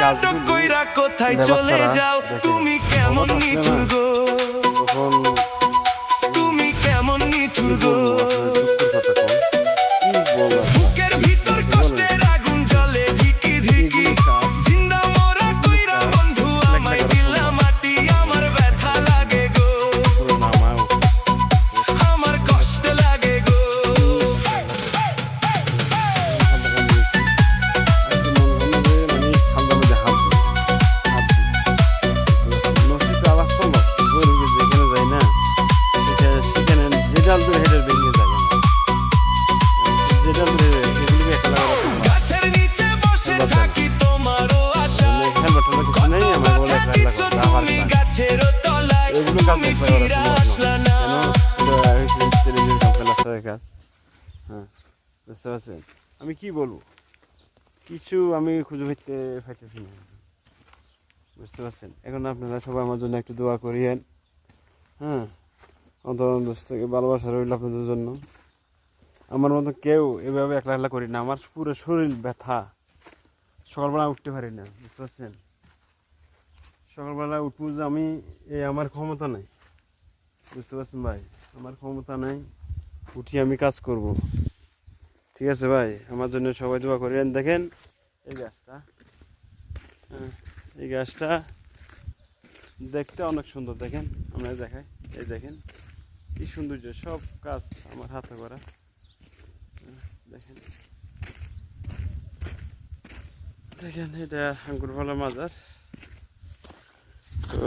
কাজগুলো কোথায় লেবার চলে ছাড়া যাও দেখেন তুমি কেমন ক্ষমতা আসলে নিঠুর না গো তখন তুমি কেমন কি নিঠুর গো বলবো আপনার দুঃখের কথা কোন কি বলার বুকের ভিতর আপনাকে বলেন কষ্টের আগুন জ্বলে ধিকি ধিকি এগুলো কাজ জিন্দা মরা এগুলো কইরা কাজ বন্ধু একলা একলা আমায় করা দিলা সম্ভব মাটি আমার ব্যথা লাগে গো করে নামাও আমার কষ্ট লাগে গো আমি একলা একলা করি এখন খাদ্য খানি আজকে মন ভালো যে মানে ঠান্ডার মধ্যে হাত দিই নসিবে আবার চলো গরু যেখানে যাই না সেখানে যে ডাল ধরে হেঁটে ভেঙে যায় যে ডাল ধরে এগুলিকে একলা করা সম্ভব গাছের নিচে বসে হেলমেট দেন থাকি তোমারও আশায় হেলমেট টেলমেট কিছু নেই আমার বলে একলা একলা কিছু করতে আবার তুমি পায় গাছের তলায় এগুলো কাজ তুমি একলা করা ফিরে সম্ভব আসলা না না কেন এটা হচ্ছে চ্যালেঞ্জের কাজ প্লাস্টারের কাজ হ্যাঁ বুঝতে পারছেন আমি কি বলবো কিছু আমি খুঁজে পাইতেছি না বুঝতে পারছেন এখন আপনারা সবাই আমার জন্য একটু দোয়া করিয়েন হ্যাঁ অন্তর থেকে ভালোবাসা রইল আপনাদের জন্য আমার মতো কেউ এভাবে একলা একলা করি না আমার পুরো শরীর ব্যথা সকালবেলা উঠতে পারি না বুঝতে পারছেন সকালবেলা উঠবো যে আমি আমার ক্ষমতা নাই বুঝতে পারছেন ভাই আমার ক্ষমতা নাই উঠি আমি কাজ করব ঠিক আছে ভাই আমার জন্য সবাই দোয়া করেন দেখেন এই গাছটা হ্যাঁ এই গাছটা দেখতে অনেক সুন্দর দেখেন আমরা দেখাই এই দেখেন কি সৌন্দর্য সব কাজ আমার হাতে করা দেখেন দেখেন এটা আঙ্গুর ফলের মাজার তো